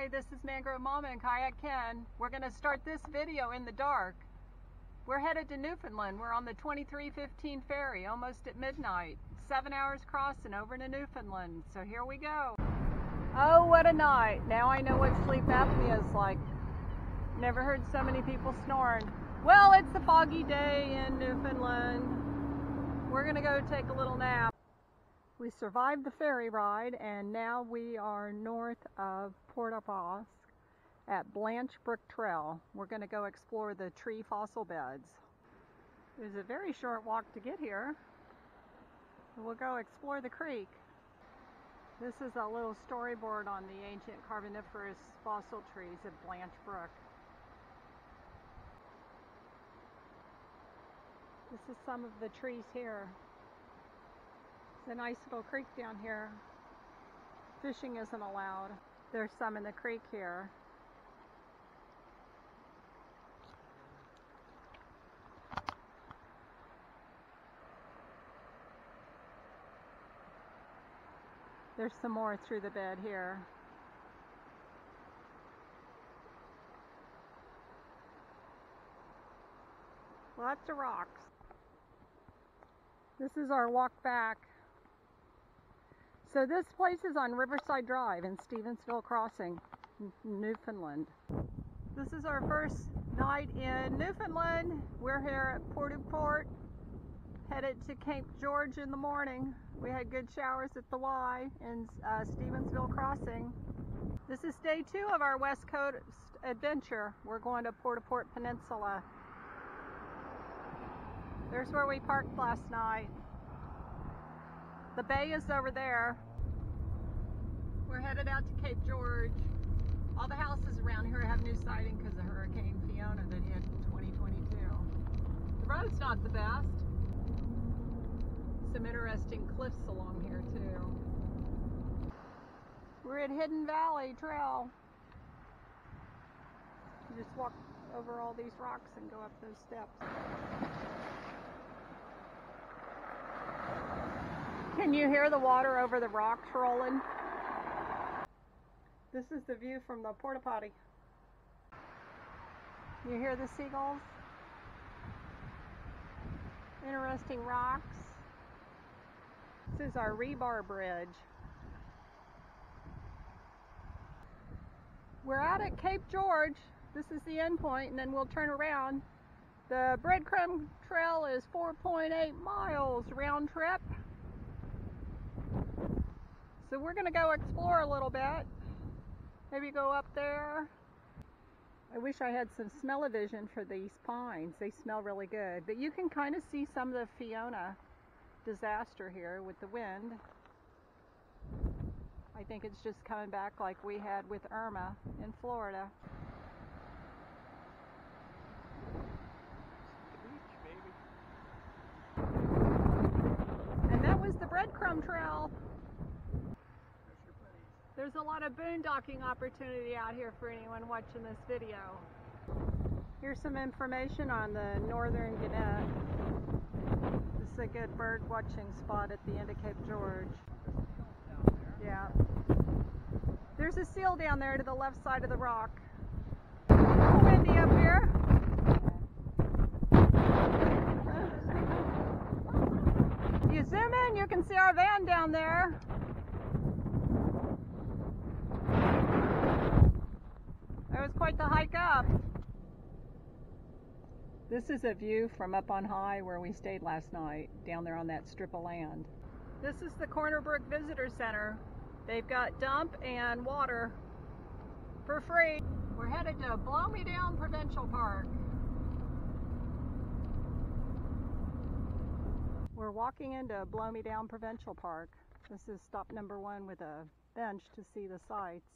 Hi, this is Mangrove Mama and Kayak Ken. We're going to start this video in the dark. We're headed to Newfoundland. We're on the 2315 ferry, almost at midnight. 7 hours crossing over to Newfoundland. So here we go. Oh, what a night. Now I know what sleep apnea is like. Never heard so many people snoring. Well, it's a foggy day in Newfoundland. We're going to go take a little nap. We survived the ferry ride and now we are north of Port-au-Basque at Branche Brook Trail. We're going to go explore the tree fossil beds. There's a very short walk to get here. We'll go explore the creek. This is a little storyboard on the ancient Carboniferous fossil trees at Branche Brook. This is some of the trees here. It's a nice little creek down here. Fishing isn't allowed. There's some in the creek here. There's some more through the bed here. Lots of rocks. This is our walk back. So this place is on Riverside Drive in Stevensville Crossing, Newfoundland. This is our first night in Newfoundland. We're here at Port-au-Port, headed to Cape George in the morning. We had good showers at the Y in Stevensville Crossing. This is day 2 of our West Coast adventure. We're going to Port-au-Port Peninsula. There's where we parked last night. The bay is over there. We're headed out to Cape George. All the houses around here have new siding because of Hurricane Fiona that hit in 2022. The road's not the best. Some interesting cliffs along here too. We're at Hidden Valley Trail. You just walk over all these rocks and go up those steps. Can you hear the water over the rocks rolling? This is the view from the porta potty. You hear the seagulls? Interesting rocks. This is our rebar bridge. We're out at Cape George. This is the end point, and then we'll turn around. The breadcrumb trail is 4.8 miles round trip. So we're going to go explore a little bit. Maybe go up there. I wish I had some smell-o-vision for these pines. They smell really good. But you can kind of see some of the Fiona disaster here with the wind. I think it's just coming back like we had with Irma in Florida. And that was the breadcrumb trail. There's a lot of boondocking opportunity out here for anyone watching this video. Here's some information on the northern gannet. This is a good bird watching spot at the end of Cape George. Yeah. There's a seal down there to the left side of the rock. A little windy up here. You zoom in, you can see our van down there. That was quite the hike up. This is a view from up on high where we stayed last night, down there on that strip of land. This is the Corner Brook Visitor Center. They've got dump and water for free. We're headed to Blow Me Down Provincial Park. We're walking into Blow Me Down Provincial Park. This is stop number 1 with a bench to see the sights.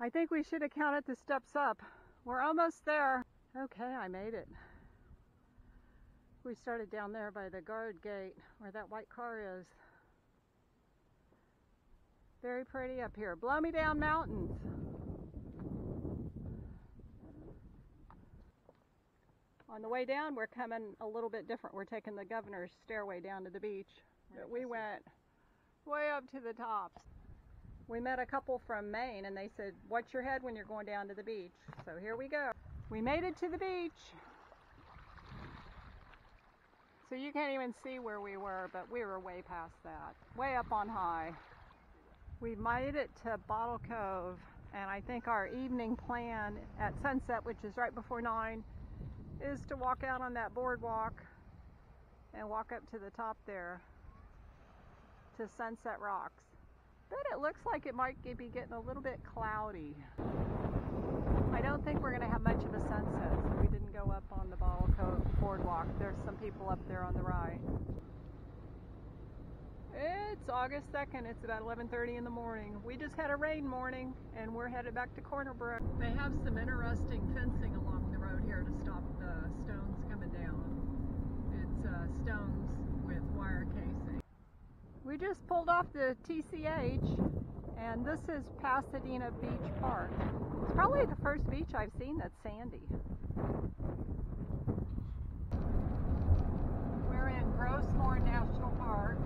I think we should have counted the steps up. We're almost there. Okay, I made it. We started down there by the guard gate where that white car is. Very pretty up here. Blow Me Down Mountains. On the way down, we're coming a little bit different. We're taking the governor's stairway down to the beach. But we went way up to the tops. We met a couple from Maine and they said, watch your head when you're going down to the beach. So here we go. We made it to the beach. So you can't even see where we were, but we were way past that. Way up on high. We made it to Bottle Cove, and I think our evening plan at sunset, which is right before 9, is to walk out on that boardwalk and walk up to the top there to Sunset Rocks. But it looks like it might be getting a little bit cloudy. I don't think we're going to have much of a sunset, so we didn't go up on the Bottle Cove boardwalk. There's some people up there on the right. It's August 2nd. It's about 11:30 in the morning. We just had a rain morning, and we're headed back to Brook. They have some interesting fencing along the road here to stop the stones coming down. It's stones with wire casing. We just pulled off the TCH, and this is Pasadena Beach Park. It's probably the first beach I've seen that's sandy. We're in Gros National Park.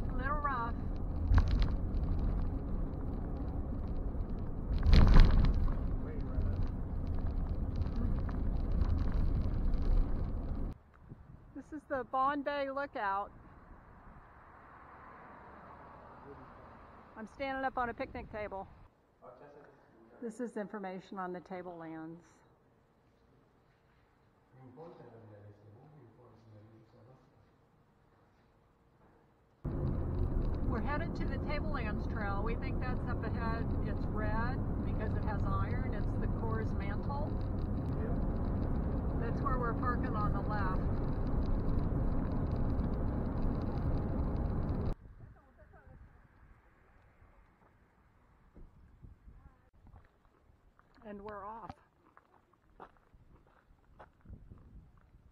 A little rough. This is the Bonne Bay Lookout. I'm standing up on a picnic table. This is information on the Tablelands. We're headed to the Tablelands Trail. We think that's up ahead. It's red because it has iron. It's the Corps mantle. That's where we're parking on the left. And we're off.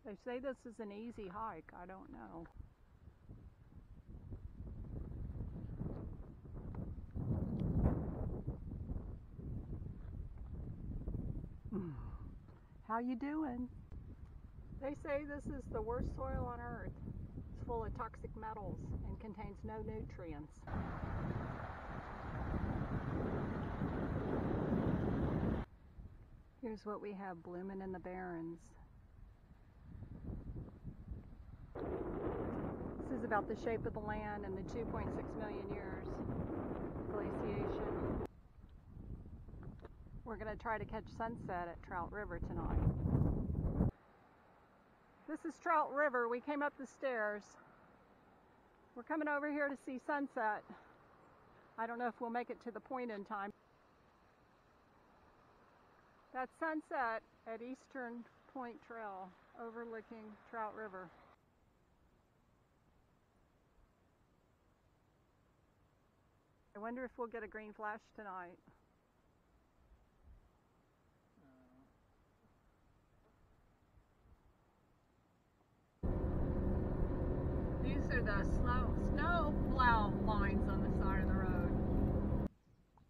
They say this is an easy hike. I don't know. How you doing? They say this is the worst soil on earth. It's full of toxic metals and contains no nutrients. Here's what we have blooming in the barrens. This is about the shape of the land and the 2.6 million years glaciation. We're going to try to catch sunset at Trout River tonight. This is Trout River. We came up the stairs. We're coming over here to see sunset. I don't know if we'll make it to the point in time. That's sunset at Eastern Point Trail, overlooking Trout River. I wonder if we'll get a green flash tonight. These are the snow plow lines on the side of the road.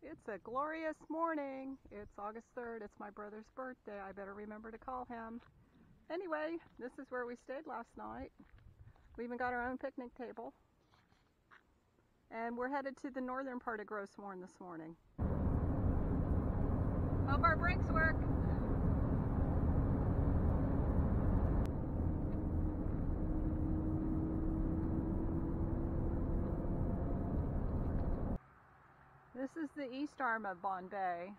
It's a glorious morning. It's August 3rd. It's my brother's birthday. I better remember to call him. Anyway, this is where we stayed last night. We even got our own picnic table. And we're headed to the northern part of Gros this morning. Hope our brakes work. This is the east arm of Bonne Bay.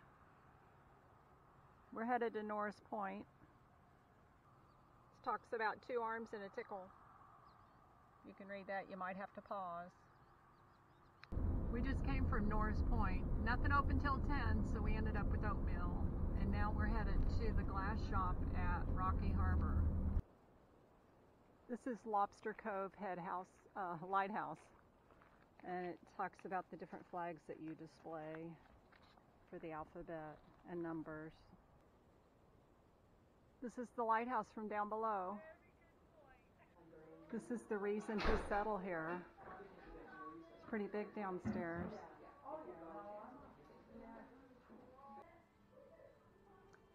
We're headed to Norris Point. This talks about 2 arms and a tickle. You can read that. You might have to pause. We just came from Norris Point. Nothing open till 10, so we ended up with oatmeal. And now we're headed to the glass shop at Rocky Harbour. This is Lobster Cove Lighthouse. And it talks about the different flags that you display for the alphabet and numbers. This is the lighthouse from down below. This is the reason to settle here. It's pretty big downstairs.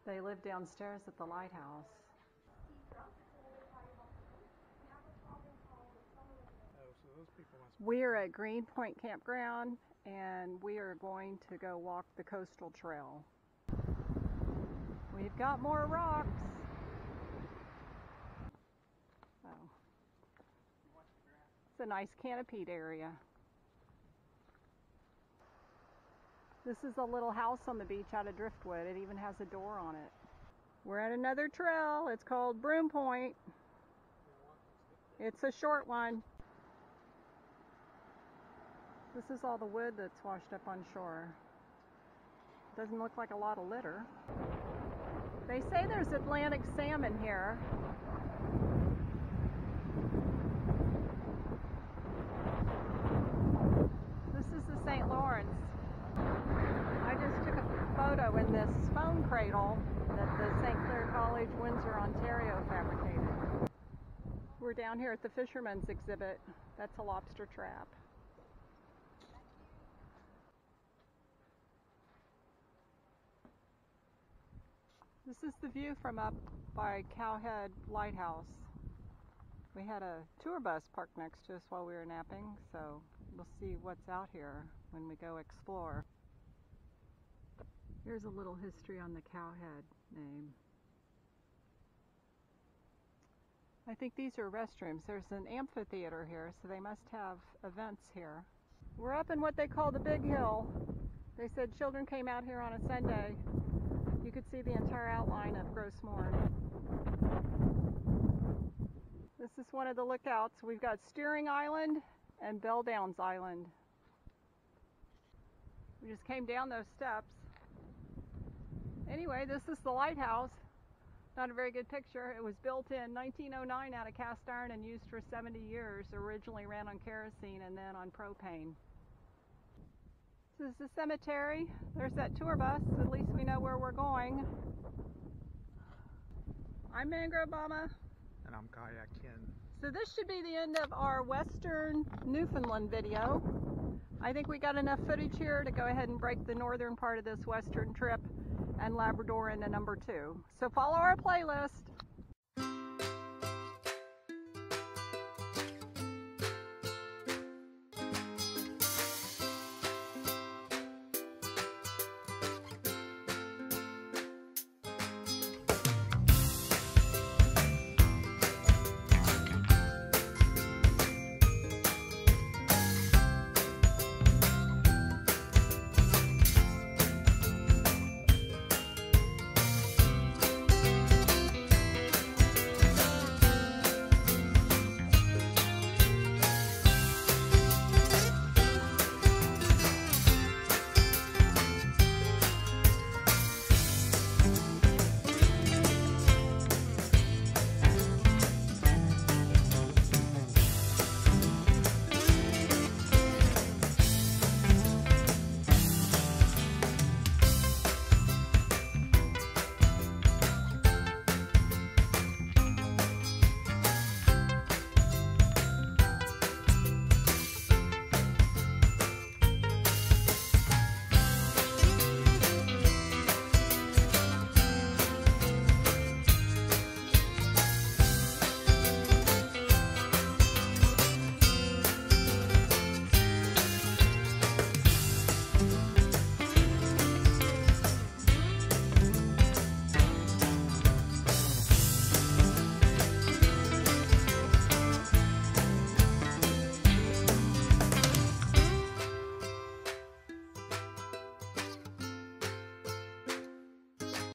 They live downstairs at the lighthouse. Oh, so those people must We are at Greenpoint Campground and we are going to go walk the coastal trail. We've got more rocks. Oh. It's a nice canopied area. This is a little house on the beach out of driftwood. It even has a door on it. We're at another trail. It's called Broom Point. It's a short one. This is all the wood that's washed up on shore. Doesn't look like a lot of litter. They say there's Atlantic salmon here. This is the St. Lawrence. I just took a photo in this foam cradle that the St. Clair College, Windsor, Ontario fabricated. We're down here at the Fisherman's exhibit. That's a lobster trap. This is the view from up by Cowhead Lighthouse. We had a tour bus parked next to us while we were napping, so we'll see what's out here when we go explore. Here's a little history on the Cowhead name. I think these are restrooms. There's an amphitheater here, so they must have events here. We're up in what they call the Big Hill. They said children came out here on a Sunday. You could see the entire outline of Gros Morne. This is one of the lookouts. We've got Steering Island and Bell Downs Island. We just came down those steps. Anyway, this is the lighthouse. Not a very good picture. It was built in 1909 out of cast iron and used for 70 years. Originally ran on kerosene and then on propane. This is the cemetery. There's that tour bus. At least we know where we're going. I'm Mangrove Mama. And I'm Kayak Ken. So this should be the end of our Western Newfoundland video. I think we got enough footage here to go ahead and break the northern part of this Western trip and Labrador into number 2. So follow our playlist.